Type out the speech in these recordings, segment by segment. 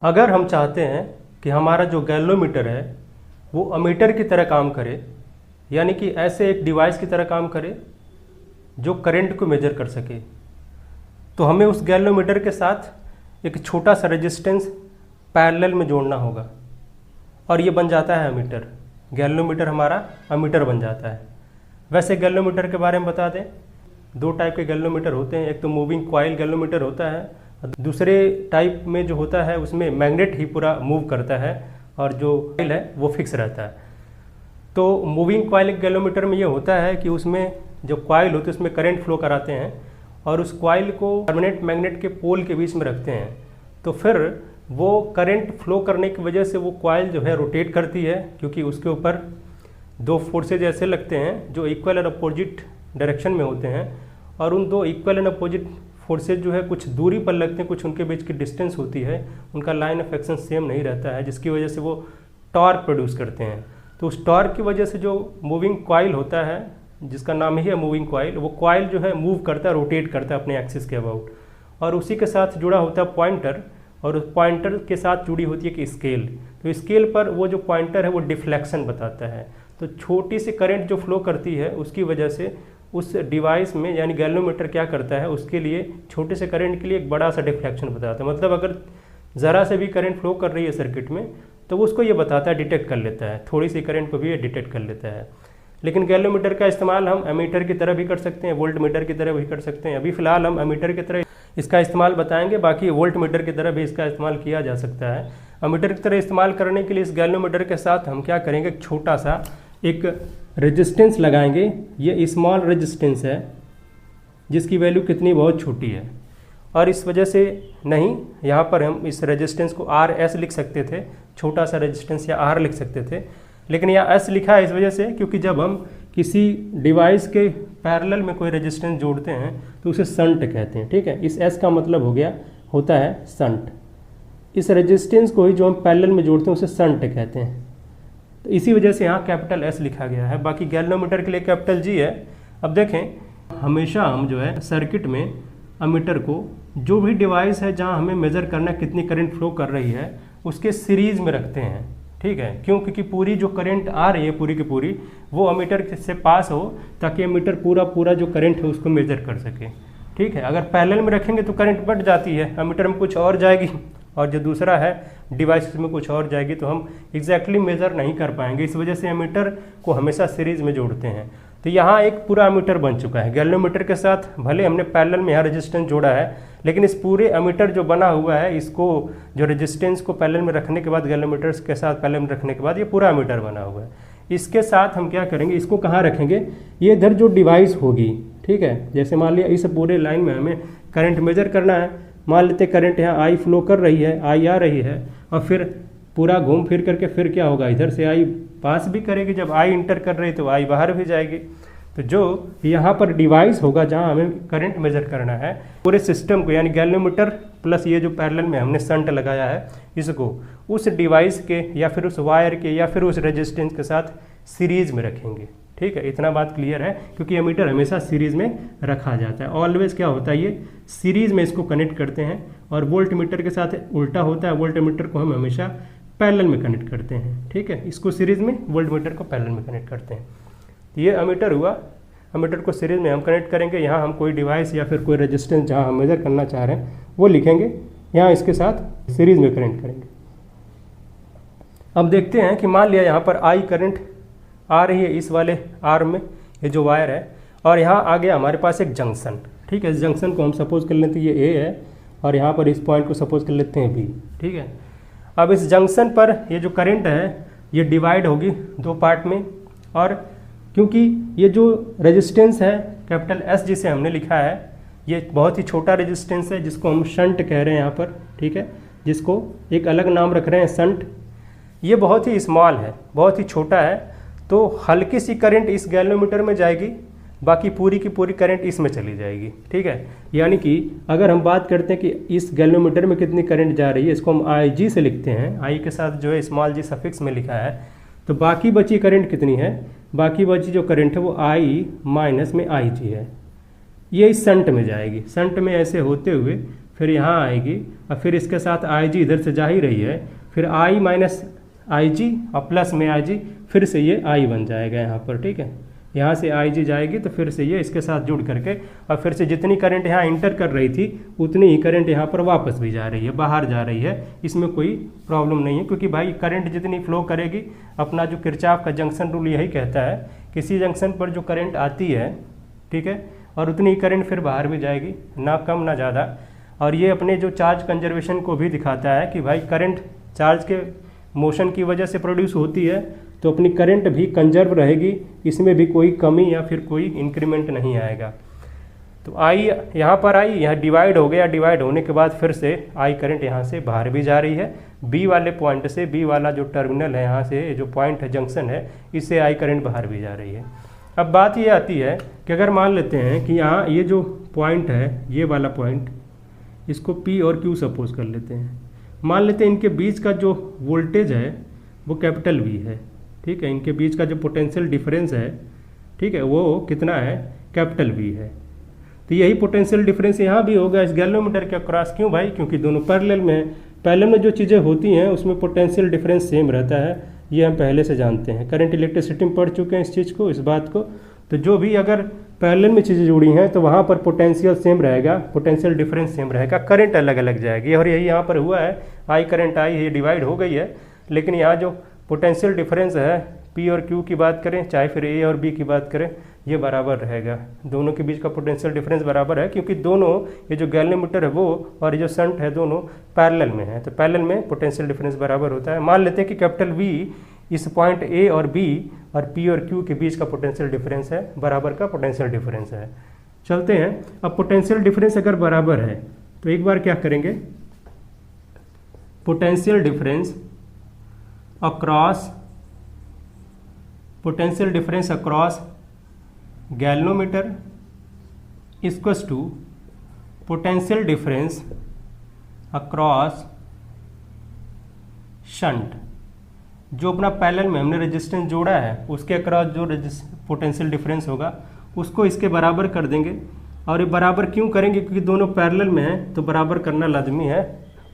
अगर हम चाहते हैं कि हमारा जो गैल्वेमीटर है वो अमीटर की तरह काम करे, यानी कि ऐसे एक डिवाइस की तरह काम करे जो करंट को मेजर कर सके, तो हमें उस गैल्वेमीटर के साथ एक छोटा सा रेजिस्टेंस पैरेलल में जोड़ना होगा और ये बन जाता है अमीटर। गैल्वेमीटर हमारा अमीटर बन जाता है। वैसे गैल्वेमीटर के बारे में बता दें, दो टाइप के गैल्वेमीटर होते हैं। एक तो मूविंग कॉइल गैल्वेमीटर होता है, दूसरे टाइप में जो होता है उसमें मैग्नेट ही पूरा मूव करता है और जो कॉइल है वो फिक्स रहता है। तो मूविंग कॉइल गैल्वेमीटर में ये होता है कि उसमें जो कॉइल होती है उसमें करंट फ्लो कराते हैं और उस कॉइल को परमानेंट मैग्नेट के पोल के बीच में रखते हैं। तो फिर वो करंट फ्लो करने की वजह से वो कॉइल जो है रोटेट करती है, क्योंकि उसके ऊपर दो फोर्सेज ऐसे लगते हैं जो इक्वल एंड अपोजिट डायरेक्शन में होते हैं, और उन दो इक्वल एंड अपोजिट फोर्सेज जो है कुछ दूरी पर लगते हैं, कुछ उनके बीच की डिस्टेंस होती है, उनका लाइन ऑफ एक्शन सेम नहीं रहता है, जिसकी वजह से वो टॉर्क प्रोड्यूस करते हैं। तो उस टॉर्क की वजह से जो मूविंग कॉइल होता है, जिसका नाम ही है मूविंग कॉइल, वो कॉइल जो है मूव करता है, रोटेट करता है अपने एक्सिस के अबाउट, और उसी के साथ जुड़ा होता है पॉइंटर, और उस पॉइंटर के साथ जुड़ी होती है कि स्केल। तो स्केल पर वो जो पॉइंटर है वो डिफ्लेक्शन बताता है। तो छोटी सी करंट जो फ्लो करती है उसकी वजह से उस डिवाइस में, यानी गैल्वेमीटर क्या करता है, उसके लिए छोटे से करंट के लिए एक बड़ा सा डिफ्लेक्शन बताता है। मतलब अगर ज़रा से भी करंट फ्लो कर रही है सर्किट में तो वो उसको ये बताता है, डिटेक्ट कर लेता है, थोड़ी सी करंट को भी ये डिटेक्ट कर लेता है। लेकिन गैल्वेमीटर का इस्तेमाल हम एमीटर की तरह भी कर सकते हैं, वोल्ट मीटर की तरह भी कर सकते हैं। अभी फ़िलहाल हम एमीटर की तरह इसका इस्तेमाल बताएंगे, बाकी वोल्ट मीटर की तरह भी इसका इस्तेमाल किया जा सकता है। एमीटर की तरह इस्तेमाल करने के लिए इस गैल्वेमीटर के साथ हम क्या करेंगे, एक छोटा सा एक रेजिस्टेंस लगाएंगे। ये स्मॉल रेजिस्टेंस है जिसकी वैल्यू कितनी बहुत छोटी है, और इस वजह से नहीं, यहाँ पर हम इस रेजिस्टेंस को आर एस लिख सकते थे, छोटा सा रेजिस्टेंस या आर लिख सकते थे, लेकिन यहाँ एस लिखा है इस वजह से क्योंकि जब हम किसी डिवाइस के पैरेलल में कोई रेजिस्टेंस जोड़ते हैं तो उसे शंट कहते हैं। ठीक है, इस एस का मतलब हो गया होता है शंट। इस रेजिस्टेंस को ही जो हम पैरेलल में जोड़ते हैं उसे शंट कहते हैं, तो इसी वजह से यहाँ कैपिटल एस लिखा गया है। बाकी गैल्वेमीटर के लिए कैपिटल जी है। अब देखें, हमेशा हम जो है सर्किट में अमीटर को जो भी डिवाइस है जहाँ हमें मेजर करना कितनी करंट फ्लो कर रही है उसके सीरीज में रखते हैं। ठीक है, क्यों? क्योंकि पूरी जो करंट आ रही है पूरी की पूरी वो अमीटर से पास हो, ताकि अमीटर पूरा जो करंट है उसको मेजर कर सके। ठीक है, अगर पैरेलल में रखेंगे तो करंट बढ़ जाती है, अमीटर में कुछ और जाएगी और जो दूसरा है डिवाइस में कुछ और जाएगी, तो हम एग्जैक्टली मेज़र नहीं कर पाएंगे। इस वजह से एमीटर को हमेशा सीरीज में जोड़ते हैं। तो यहाँ एक पूरा एमीटर बन चुका है। गैल्वेमीटर के साथ भले हमने पैरेलल में यहाँ रेजिस्टेंस जोड़ा है, लेकिन इस पूरे एमीटर जो बना हुआ है, इसको जो रेजिस्टेंस को पैरेलल में रखने के बाद, गैल्वेमीटर के साथ पैरेलल में रखने के बाद ये पूरा एमीटर बना हुआ है। इसके साथ हम क्या करेंगे, इसको कहाँ रखेंगे, ये इधर जो डिवाइस होगी, ठीक है, जैसे मान लिया इस पूरे लाइन में हमें करंट मेजर करना है, मान लेते करंट यहाँ आई फ्लो कर रही है, आई आ रही है, और फिर पूरा घूम फिर करके फिर क्या होगा, इधर से आई पास भी करेगी, जब आई इंटर कर रही तो आई बाहर भी जाएगी। तो जो यहाँ पर डिवाइस होगा जहाँ हमें करंट मेजर करना है, पूरे सिस्टम को, यानी गैल्वेमीटर प्लस ये जो पैरेलल में हमने शंट लगाया है, इसको उस डिवाइस के या फिर उस वायर के या फिर उस रेजिस्टेंस के साथ सीरीज में रखेंगे। ठीक है, इतना बात क्लियर है, क्योंकि एमीटर हमेशा सीरीज में रखा जाता है। ऑलवेज क्या होता है, ये सीरीज में इसको कनेक्ट करते हैं, और वोल्ट मीटर के साथ उल्टा होता है, वोल्ट मीटर को हम हमेशा पैरेलल में कनेक्ट करते हैं। ठीक है, इसको सीरीज में, वोल्ट मीटर को पैरेलल में कनेक्ट करते हैं। ये एमीटर हुआ, एमीटर को सीरीज में हम कनेक्ट करेंगे। यहाँ हम कोई डिवाइस या फिर कोई रेजिस्टेंस जहाँ हम मेजर करना चाह रहे हैं वो लिखेंगे, यहाँ इसके साथ सीरीज में कनेक्ट करेंगे। अब देखते हैं कि मान लिया यहाँ पर आई करंट आ रही है इस वाले आर्म में, ये जो वायर है, और यहाँ आ गया हमारे पास एक जंक्शन। ठीक है, इस जंक्शन को हम सपोज कर लेते हैं ये ए है, और यहाँ पर इस पॉइंट को सपोज कर लेते हैं बी। ठीक है, अब इस जंक्शन पर ये जो करंट है ये डिवाइड होगी दो पार्ट में, और क्योंकि ये जो रेजिस्टेंस है कैपिटल एस जिसे हमने लिखा है, ये बहुत ही छोटा रेजिस्टेंस है जिसको हम शंट कह रहे हैं यहाँ पर। ठीक है, जिसको एक अलग नाम रख रहे हैं शंट। ये बहुत ही स्मॉल है, बहुत ही छोटा है, तो हल्की सी करंट इस गैल्वेमीटर में जाएगी, बाकी पूरी की पूरी करंट इसमें चली जाएगी। ठीक है, यानी कि अगर हम बात करते हैं कि इस गैल्वेमीटर में कितनी करंट जा रही है, इसको हम आई जी से लिखते हैं, आई के साथ जो है स्मॉल जी सफिक्स में लिखा है, तो बाकी बची करंट कितनी है, बाकी बची जो करंट है वो आई माइनस में आई जी है। ये इस शंट में जाएगी, शंट में ऐसे होते हुए फिर यहाँ आएगी और फिर इसके साथ आई जी इधर से जा ही रही है, फिर आई माइनस आई जी और प्लस में आई जी, फिर से ये आई बन जाएगा यहाँ पर, ठीक है। यहाँ से आई जी जाएगी तो फिर से ये इसके साथ जुड़ करके और फिर से जितनी करंट यहाँ इंटर कर रही थी उतनी ही करंट यहाँ पर वापस भी जा रही है, बाहर जा रही है। इसमें कोई प्रॉब्लम नहीं है, क्योंकि भाई करंट जितनी फ्लो करेगी, अपना जो किरचॉफ का जंक्शन रूल यही कहता है, किसी जंक्शन पर जो करंट आती है, ठीक है, और उतनी ही करंट फिर बाहर भी जाएगी, ना कम ना ज़्यादा। और ये अपने जो चार्ज कंजर्वेशन को भी दिखाता है कि भाई करंट चार्ज के मोशन की वजह से प्रोड्यूस होती है, तो अपनी करंट भी कंजर्व रहेगी, इसमें भी कोई कमी या फिर कोई इंक्रीमेंट नहीं आएगा। तो आई यहाँ पर आई, यहाँ डिवाइड हो गया, डिवाइड होने के बाद फिर से आई करंट यहाँ से बाहर भी जा रही है, बी वाले पॉइंट से, बी वाला जो टर्मिनल है यहाँ से जो पॉइंट है, जंक्शन है, इससे आई करंट बाहर भी जा रही है। अब बात ये आती है कि अगर मान लेते हैं कि यहाँ ये जो पॉइंट है, ये वाला पॉइंट, इसको पी और क्यू सपोज कर लेते हैं। मान लेते हैं इनके बीच का जो वोल्टेज है वो कैपिटल वी है, ठीक है। इनके बीच का जो पोटेंशियल डिफरेंस है, ठीक है, वो कितना है, कैपिटल वी है। तो यही पोटेंशियल डिफरेंस यहाँ भी होगा इस गैल्वेनोमीटर के अक्रॉस। क्यों भाई? क्योंकि दोनों पैरेलल में है। पैरेलल में जो चीज़ें होती हैं उसमें पोटेंशियल डिफरेंस सेम रहता है, ये हम पहले से जानते हैं। करंट इलेक्ट्रिसिटी में पढ़ चुके हैं इस चीज़ को, इस बात को। तो जो भी अगर पैरेलल में चीज़ें जुड़ी हैं तो वहाँ पर पोटेंशियल सेम रहेगा, पोटेंशियल डिफरेंस सेम रहेगा, करंट अलग अलग जाएगी। और यही यहाँ पर हुआ है, आई करंट आई, ये डिवाइड हो गई है, लेकिन यहाँ जो पोटेंशियल डिफरेंस है, पी और क्यू की बात करें, चाहे फिर ए और बी की बात करें, ये बराबर रहेगा। दोनों के बीच का पोटेंशियल डिफरेंस बराबर है, क्योंकि दोनों, ये जो गैल्वेनोमीटर है वो और ये जो शंट है, दोनों पैरेलल में है। तो पैरेलल में पोटेंशियल डिफरेंस बराबर होता है। मान लेते हैं कि कैपिटल वी इस पॉइंट ए और बी और पी और क्यू के बीच का पोटेंशियल डिफरेंस है, बराबर का पोटेंशियल डिफरेंस है। चलते हैं, अब पोटेंशियल डिफरेंस अगर बराबर है तो एक बार क्या करेंगे, potential difference across galvanometer equals to potential difference across shunt. जो अपना पैरेलल में हमने रेजिस्टेंस जोड़ा है उसके अक्रॉस जो पोटेंशियल डिफरेंस होगा उसको इसके बराबर कर देंगे। और ये बराबर क्यों करेंगे? क्योंकि दोनों पैरेलल में हैं तो बराबर करना लाजमी है,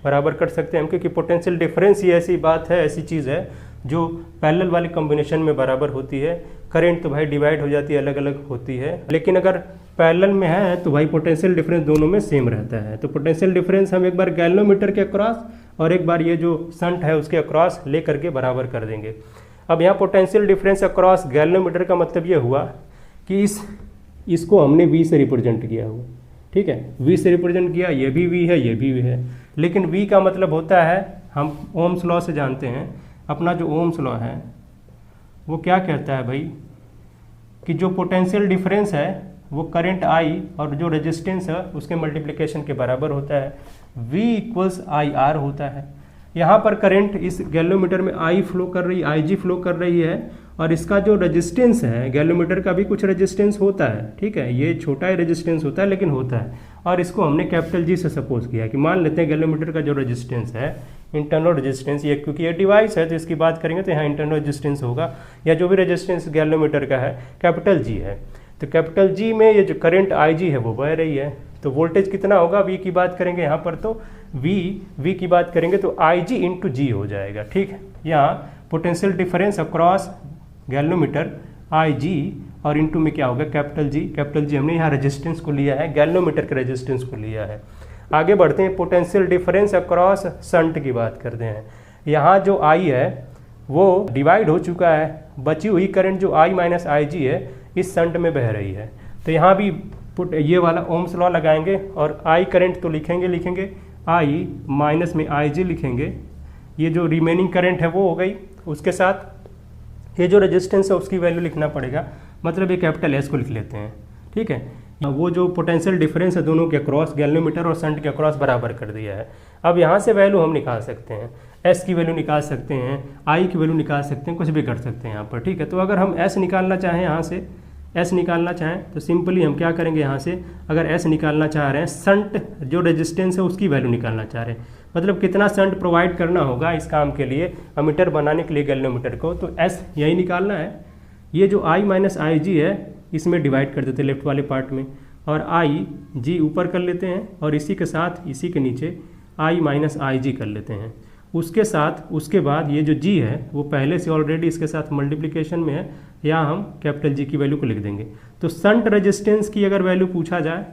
बराबर कर सकते हैं हम, क्योंकि पोटेंशियल डिफरेंस ही ऐसी बात है, ऐसी चीज़ है जो पैरेलल वाली कॉम्बिनेशन में बराबर होती है। करंट तो भाई डिवाइड हो जाती है, अलग अलग होती है, लेकिन अगर पैरेलल में है तो भाई पोटेंशियल डिफरेंस दोनों में सेम रहता है। तो पोटेंशियल डिफरेंस हम एक बार गैल्वेनोमीटर के अक्रॉस और एक बार ये जो शंट है उसके अक्रॉस ले करके बराबर कर देंगे। अब यहाँ पोटेंशियल डिफरेंस अक्रॉस गैल्वेनोमीटर का मतलब ये हुआ कि इसको हमने V से रिप्रेजेंट किया हुआ, ठीक है, V से रिप्रेजेंट किया, ये भी V है, ये भी V है। लेकिन V का मतलब होता है, हम ओम्स लॉ से जानते हैं, अपना जो ओम्स लॉ है वो क्या कहता है भाई, कि जो पोटेंशियल डिफरेंस है वो करंट I और जो रेजिस्टेंस है उसके मल्टीप्लिकेशन के बराबर होता है। V इक्वल्स IR होता है। यहाँ पर करंट इस गैल्वेनोमीटर में I फ्लो कर रही, IG फ्लो कर रही है, और इसका जो रेजिस्टेंस है, गैल्वेनोमीटर का भी कुछ रेजिस्टेंस होता है, ठीक है, ये छोटा ही रेजिस्टेंस होता है लेकिन होता है। और इसको हमने कैपिटल G से सपोज किया कि मान लेते हैं गैल्वेनोमीटर का जो रेजिस्टेंस है, इंटरनल रेजिस्टेंस, ये क्योंकि ये डिवाइस है तो इसकी बात करेंगे तो यहाँ इंटरनल रेजिस्टेंस होगा, या जो भी रेजिस्टेंस गैल्वेनोमीटर का है कैपिटल G है। तो कैपिटल G में ये जो करंट IG है वो बह रही है, तो वोल्टेज कितना होगा, V की बात करेंगे यहाँ पर तो V की बात करेंगे तो IG इंटू G हो जाएगा, ठीक है। यहाँ potential difference across galvanometer IG और इंटू में क्या होगा, कैपिटल G हमने यहाँ रेजिस्टेंस को लिया है, गैल्वेनोमीटर के रेजिस्टेंस को लिया है। आगे बढ़ते हैं, पोटेंशियल डिफरेंस अक्रॉस शंट की बात करते हैं। यहाँ जो I है वो डिवाइड हो चुका है, बची हुई करंट जो I माइनस IG है इस शंट में बह रही है। तो यहाँ भी ये वाला ओम्स लॉ लगाएंगे और I करंट तो लिखेंगे I माइनस में IG लिखेंगे, ये जो रिमेनिंग करंट है वो हो गई, उसके साथ ये जो रेजिस्टेंस है उसकी वैल्यू लिखना पड़ेगा, मतलब ये कैपिटल S को लिख लेते हैं, ठीक है। वो जो पोटेंशियल डिफरेंस है दोनों के अक्रॉस, गैल्वेनोमीटर और शंट के अक्रॉस बराबर कर दिया है। अब यहाँ से वैल्यू हम निकाल सकते हैं, S की वैल्यू निकाल सकते हैं, I की वैल्यू निकाल सकते हैं, कुछ भी कर सकते हैं यहाँ पर, ठीक है। तो अगर हम S निकालना चाहें, यहाँ से S निकालना चाहें तो सिंपली हम क्या करेंगे, यहाँ से अगर S निकालना चाह रहे हैं, शंट जो रेजिस्टेंस है उसकी वैल्यू निकालना चाह रहे हैं, मतलब कितना शंट प्रोवाइड करना होगा इस काम के लिए, अमीटर बनाने के लिए गैल्वेनोमीटर को, तो S यही निकालना है। ये जो I माइनस IG है इसमें डिवाइड कर देते हैं लेफ्ट वाले पार्ट में, और IG ऊपर कर लेते हैं और इसी के साथ इसी के नीचे आई माइनस आई जी कर लेते हैं। उसके साथ उसके बाद ये जो जी है वो पहले से ऑलरेडी इसके साथ मल्टीप्लिकेशन में है, यहाँ हम कैपिटल जी की वैल्यू को लिख देंगे। तो शंट रेजिस्टेंस की अगर वैल्यू पूछा जाए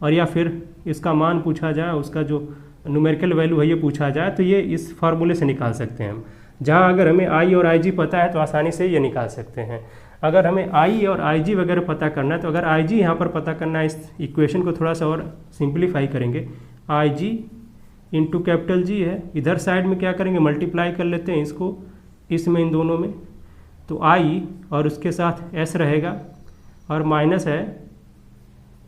और या फिर इसका मान पूछा जाए, उसका जो न्यूमेरिकल वैल्यू है ये पूछा जाए, तो ये इस फार्मूले से निकाल सकते हैं हम। जहाँ अगर हमें आई और आई जी पता है तो आसानी से ये निकाल सकते हैं। अगर हमें आई और आई जी वगैरह पता करना है तो अगर आई जी यहाँ पर पता करना है, इस इक्वेशन को थोड़ा सा और सिंप्लीफाई करेंगे। आई जी इंटू कैपिटल जी है, इधर साइड में क्या करेंगे मल्टीप्लाई कर लेते हैं इसको इसमें, इन दोनों में। तो आई और उसके साथ एस रहेगा और माइनस है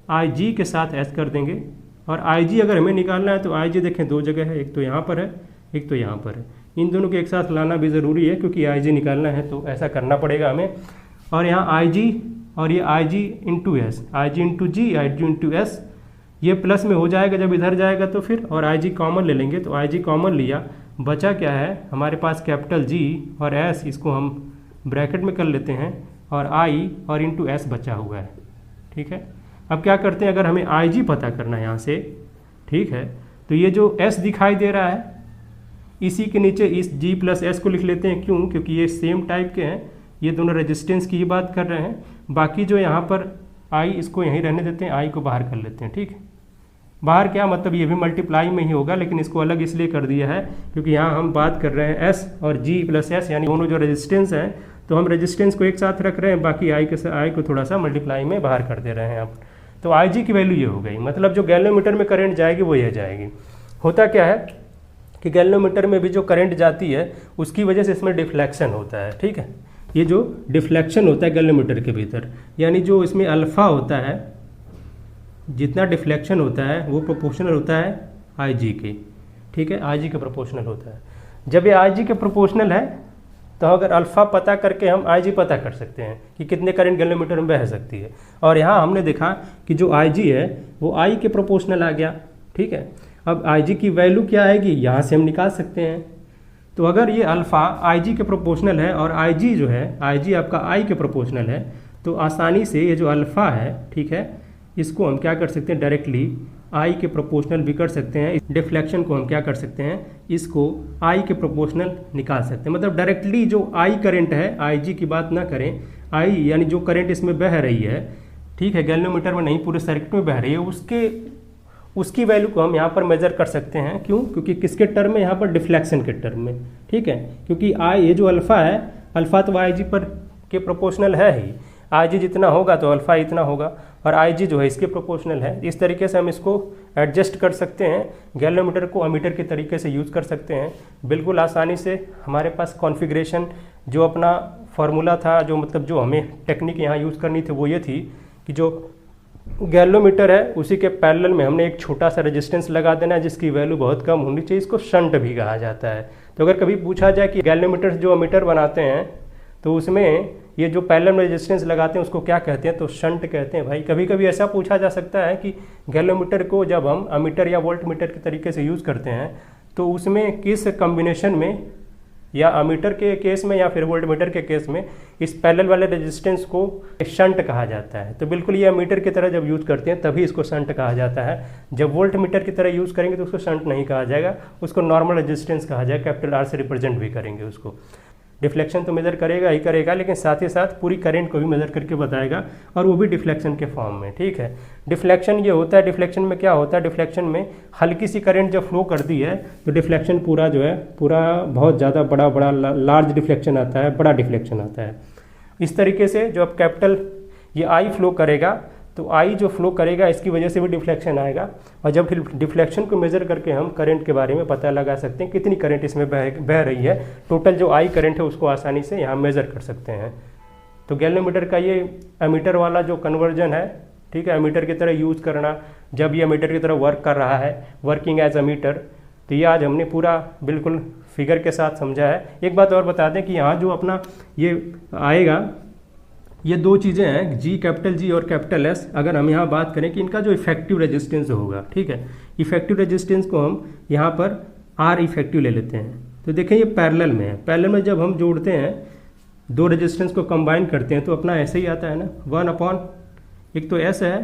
आई जी के साथ एस कर देंगे। और आई जी अगर हमें निकालना है तो आई जी देखें दो जगह है, एक तो यहाँ पर है एक तो यहाँ पर है। इन दोनों को एक साथ लाना भी ज़रूरी है क्योंकि आई जी निकालना है तो ऐसा करना पड़ेगा हमें। और यहाँ आई जी और ये आई जी इंटू एस, आई जी इंटू जी, आई जी इंटू एस, ये प्लस में हो जाएगा जब इधर जाएगा तो फिर, और आई जी कॉमन ले लेंगे। तो आई जी कॉमन लिया, बचा क्या है हमारे पास कैपिटल जी और एस, इसको हम ब्रैकेट में कर लेते हैं, और आई और इंटू एस बचा हुआ है। ठीक है, अब क्या करते हैं, अगर हमें आई जी पता करना है यहाँ से, ठीक है, तो ये जो एस दिखाई दे रहा है इसी के नीचे इस जी प्लस एस को लिख लेते हैं। क्यों? क्योंकि ये सेम टाइप के हैं, ये दोनों रेजिस्टेंस की ही बात कर रहे हैं। बाकी जो यहाँ पर आई, इसको यहीं रहने देते हैं, आई को बाहर कर लेते हैं। ठीक है, बाहर क्या मतलब, ये भी मल्टीप्लाई में ही होगा, लेकिन इसको अलग इसलिए कर दिया है क्योंकि यहाँ हम बात कर रहे हैं एस और जी प्लस एस, यानी दोनों जो रेजिस्टेंस हैं, तो हम रेजिस्टेंस को एक साथ रख रहे हैं, बाकी आई को थोड़ा सा मल्टीप्लाई में बाहर कर दे रहे हैं आप। तो आई जी की वैल्यू ये हो गई, मतलब जो गैल्वेमीटर में करंट जाएगी वो ये जाएगी। होता क्या है कि गैल्वेमीटर में भी जो करंट जाती है उसकी वजह से इसमें डिफ्लेक्शन होता है। ठीक है, ये जो डिफ्लेक्शन होता है गैल्वेमीटर के भीतर, यानी जो इसमें अल्फा होता है, जितना डिफ्लेक्शन होता है वो प्रोपोर्शनल होता है आई जी के। ठीक है, आई जी के प्रोपोर्शनल होता है। जब ये आई जी के प्रोपोर्शनल है तो अगर अल्फ़ा पता करके हम आई जी पता कर सकते हैं कि कितने करंट गैल्वेमीटर में बह सकती है। और यहाँ हमने देखा कि जो आई जी है वो आई के प्रोपोर्शनल आ गया। ठीक है, अब आई जी की वैल्यू क्या आएगी, यहाँ से हम निकाल सकते हैं। तो अगर ये अल्फ़ा आई जी के प्रोपोर्शनल है और आई जी जो है, आई जी आपका आई के प्रोपोर्शनल है, तो आसानी से ये जो अल्फ़ा है, ठीक है, इसको हम क्या कर सकते हैं, डायरेक्टली आई के प्रोपोर्शनल भी कर सकते हैं। डिफ्लेक्शन को हम क्या कर सकते हैं, इसको आई के प्रोपोर्शनल निकाल सकते हैं। मतलब डायरेक्टली जो आई करंट है, आई जी की बात ना करें, आई यानी जो करंट इसमें बह रही है, ठीक है, गैल्वेमीटर में नहीं पूरे सर्किट में बह रही है, उसकी वैल्यू को हम यहाँ पर मेजर कर सकते हैं। क्यों? क्योंकि किसके टर्म में, यहाँ पर डिफ्लेक्शन के टर्म में। ठीक है, क्योंकि आई, ये जो अल्फ़ा है, अल्फ़ा तो आई जी पर के प्रोपोर्शनल है ही, आई जी जितना होगा तो अल्फ़ा इतना होगा, और आई जी जो है इसके प्रोपोर्शनल है। इस तरीके से हम इसको एडजस्ट कर सकते हैं, गैल्वेमीटर को अमीटर के तरीके से यूज़ कर सकते हैं बिल्कुल आसानी से। हमारे पास कॉन्फ़िगरेशन जो अपना फार्मूला था, जो मतलब जो हमें टेक्निक यहाँ यूज़ करनी थी वो ये थी कि जो गैल्वेमीटर है उसी के पैरेलल में हमने एक छोटा सा रेजिस्टेंस लगा देना है जिसकी वैल्यू बहुत कम होनी चाहिए, इसको शंट भी कहा जाता है। तो अगर कभी पूछा जाए कि गैल्वेमीटर जो अमीटर बनाते हैं तो उसमें ये जो पैरेलल में रेजिस्टेंस लगाते हैं उसको क्या कहते हैं, तो शंट कहते हैं भाई। कभी कभी ऐसा पूछा जा सकता है कि गैल्वेमीटर को जब हम अमीटर या वोल्टमीटर के तरीके से यूज़ करते हैं तो उसमें किस कम्बिनेशन में, या अमीटर के केस में या फिर वोल्टमीटर के केस में, इस पैरेलल वाले रेजिस्टेंस को शंट कहा जाता है। तो बिल्कुल ये अमीटर की तरह जब यूज़ करते हैं तभी इसको शंट कहा जाता है। जब वोल्टमीटर की तरह यूज़ करेंगे तो उसको शंट नहीं कहा जाएगा, उसको नॉर्मल रेजिस्टेंस कहा जाएगा, कैपिटल आर से रिप्रेजेंट भी करेंगे उसको। डिफ्लेक्शन तो मेजर करेगा ही करेगा, लेकिन साथ ही साथ पूरी करंट को भी मेजर करके बताएगा, और वो भी डिफ्लेक्शन के फॉर्म में। ठीक है, डिफ्लेक्शन ये होता है, डिफ्लेक्शन में क्या होता है, डिफ्लेक्शन में हल्की सी करंट जब फ्लो करती है तो डिफ्लेक्शन पूरा जो है, पूरा बहुत ज़्यादा बड़ा लार्ज डिफ्लेक्शन आता है, बड़ा डिफ्लेक्शन आता है। इस तरीके से जो अब कैपिटल ये आई फ्लो करेगा तो आई जो फ्लो करेगा इसकी वजह से भी डिफ्लेक्शन आएगा, और जब फिर डिफ्लेक्शन को मेजर करके हम करंट के बारे में पता लगा सकते हैं कितनी करंट इसमें बह रही है। टोटल जो आई करंट है उसको आसानी से यहाँ मेजर कर सकते हैं। तो गैल्वेमीटर का ये एमीटर वाला जो कन्वर्जन है, ठीक है, एमीटर की तरह यूज़ करना, जब ये एमीटर की तरह वर्क कर रहा है, वर्किंग एज एमीटर, तो ये आज हमने पूरा बिल्कुल फिगर के साथ समझा है। एक बात और बता दें कि यहाँ जो अपना ये आएगा, ये दो चीज़ें हैं, जी कैपिटल जी और कैपिटल एस। अगर हम यहाँ बात करें कि इनका जो इफेक्टिव रेजिस्टेंस होगा, ठीक है, इफेक्टिव रेजिस्टेंस को हम यहाँ पर आर इफेक्टिव ले लेते हैं। तो देखें ये पैरेलल में है, पैरेलल में जब हम जोड़ते हैं, दो रेजिस्टेंस को कंबाइन करते हैं तो अपना ऐसे ही आता है ना, 1/, एक तो एस है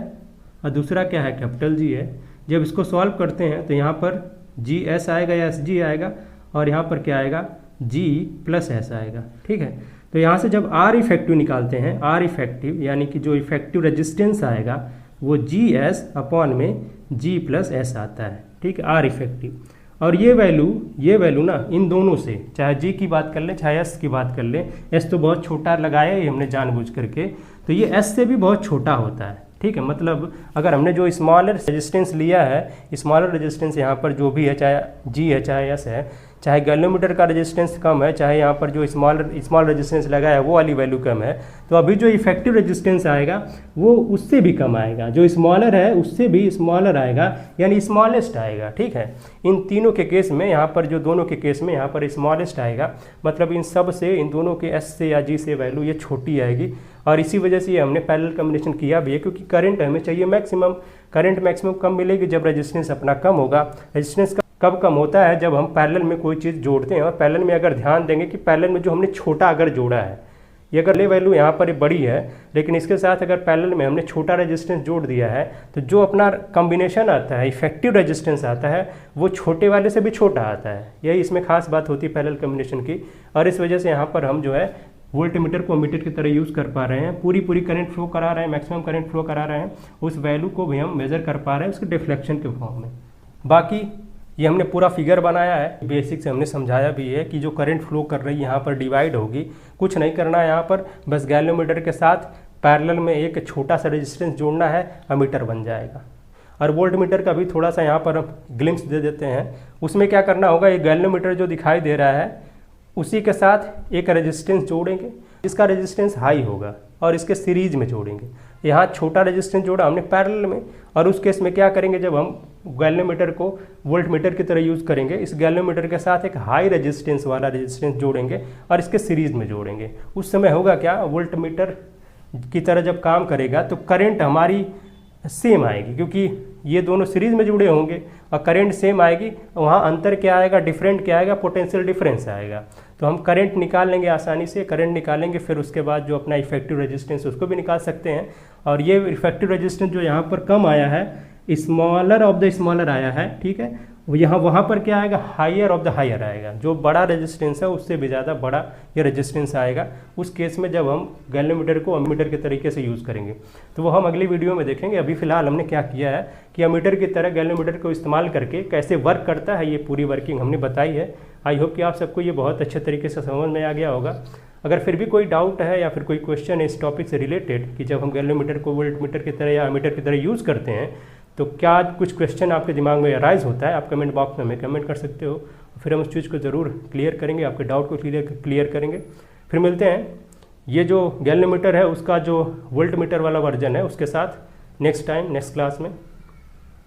और दूसरा क्या है, कैपिटल जी है। जब इसको सॉल्व करते हैं तो यहाँ पर जी एस आएगा या एस जी आएगा, और यहाँ पर क्या आएगा, जी प्लस एस आएगा। ठीक है, तो यहाँ से जब आर इफेक्टिव निकालते हैं, आर इफेक्टिव यानी कि जो इफेक्टिव रेजिस्टेंस आएगा वो जी एस अपॉन में जी प्लस एस आता है। ठीक है, आर इफेक्टिव। और ये वैल्यू ना इन दोनों से, चाहे जी की बात कर लें चाहे एस की बात कर लें, एस तो बहुत छोटा लगाया है हमने जानबूझ करके, तो ये एस से भी बहुत छोटा होता है। ठीक है, मतलब अगर हमने जो स्मॉलर रेजिस्टेंस लिया है, स्मॉलर रेजिस्टेंस यहाँ पर जो भी है, चाहे जी है चाहे एस है, चाहे गैल्वेमीटर का रेजिस्टेंस कम है, चाहे यहाँ पर जो स्मॉल रेजिस्टेंस लगा है वो वाली वैल्यू कम है, तो अभी जो इफेक्टिव रेजिस्टेंस आएगा वो उससे भी कम आएगा, जो स्मॉलर है उससे भी स्मॉलर आएगा, यानी स्मॉलेस्ट आएगा। ठीक है, इन तीनों के केस में यहाँ पर जो दोनों के केस में यहाँ पर स्मॉलेस्ट आएगा, मतलब इन सब से, इन दोनों के एस से या जी से वैल्यू ये छोटी आएगी। और इसी वजह से ये हमने पैरेलल कॉम्बिनेशन किया भी है, क्योंकि करंट हमें चाहिए मैक्सिमम, करंट मैक्सिमम कम मिलेगी जब रेजिस्टेंस अपना कम होगा। रेजिस्टेंस कब कम होता है, जब हम पैरेलल में कोई चीज़ जोड़ते हैं, और पैरेलल में अगर ध्यान देंगे कि पैरेलल में जो हमने छोटा अगर जोड़ा है, ये अगर ये वैल्यू यहाँ पर बड़ी है, लेकिन इसके साथ अगर पैरेलल में हमने छोटा रेजिस्टेंस जोड़ दिया है, तो जो अपना कॉम्बिनेशन आता है, इफेक्टिव रेजिस्टेंस आता है, वो छोटे वाले से भी छोटा आता है। यही इसमें खास बात होती है पैरेलल कॉम्बिनेशन की, और इस वजह से यहाँ पर हम जो है वोल्ट मीटर को अमीटर की तरह यूज़ कर पा रहे हैं, पूरी करंट फ्लो करा रहे हैं, मैक्सिमम करंट फ्लो करा रहे हैं, उस वैल्यू को भी हम मेजर कर पा रहे हैं उसके डिफ्लेक्शन के फॉर्म में। बाकी ये हमने पूरा फिगर बनाया है, बेसिक से हमने समझाया भी है कि जो करंट फ्लो कर रही है यहाँ पर डिवाइड होगी, कुछ नहीं करना है यहाँ पर, बस गैल्वेमीटर के साथ पैरेलल में एक छोटा सा रेजिस्टेंस जोड़ना है, अमीटर बन जाएगा। और वोल्ट मीटर का भी थोड़ा सा यहाँ पर हम ग्लिम्स दे देते हैं, उसमें क्या करना होगा, ये गैल्वेमीटर जो दिखाई दे रहा है उसी के साथ एक रेजिस्टेंस जोड़ेंगे, इसका रेजिस्टेंस हाई होगा, और इसके सीरीज में जोड़ेंगे। यहाँ छोटा रेजिस्टेंस जोड़ा हमने पैरेलल में, और उस केस में क्या करेंगे, जब हम गैल्वेमीटर को वोल्ट मीटर की तरह यूज़ करेंगे, इस गैल्वेमीटर के साथ एक हाई रेजिस्टेंस वाला रेजिस्टेंस जोड़ेंगे और इसके सीरीज में जोड़ेंगे। उस समय होगा क्या, वोल्ट मीटर की तरह जब काम करेगा तो करंट हमारी सेम आएगी, क्योंकि ये दोनों सीरीज में जुड़े होंगे और करंट सेम आएगी। वहाँ अंतर क्या आएगा, डिफरेंट क्या आएगा, पोटेंशियल डिफरेंस आएगा। तो हम करंट निकाल लेंगे आसानी से, करंट निकालेंगे, फिर उसके बाद जो अपना इफेक्टिव रेजिस्टेंस उसको भी निकाल सकते हैं। और ये इफेक्टिव रेजिस्टेंस जो यहाँ पर कम आया है, स्मॉलर ऑफ द स्मॉलर आया है, ठीक है, यहाँ वहाँ पर क्या आएगा, हायर ऑफ द हायर आएगा, जो बड़ा रेजिस्टेंस है उससे भी ज़्यादा बड़ा ये रेजिस्टेंस आएगा। उस केस में जब हम गैल्वेमीटर को अमीटर के तरीके से यूज़ करेंगे, तो वो हम अगली वीडियो में देखेंगे। अभी फिलहाल हमने क्या किया है कि अमीटर की तरह गैल्वेमीटर को इस्तेमाल करके कैसे वर्क करता है, ये पूरी वर्किंग हमने बताई है। आई होप कि आप सबको ये बहुत अच्छे तरीके से समझ में आ गया होगा। अगर फिर भी कोई डाउट है या फिर कोई क्वेश्चन है इस टॉपिक से रिलेटेड, कि जब हम गैल्वेमीटर को वोल्ट मीटर की तरह या अमीटर की तरह यूज़ करते हैं, तो क्या कुछ क्वेश्चन आपके दिमाग में अराइज होता है, आप कमेंट बॉक्स में हमें कमेंट कर सकते हो, फिर हम उस चीज़ को ज़रूर क्लियर करेंगे, आपके डाउट को क्लियर करेंगे। फिर मिलते हैं ये जो गैल्वेमीटर है उसका जो वोल्ट मीटर वाला वर्जन है उसके साथ नेक्स्ट टाइम नेक्स्ट क्लास में।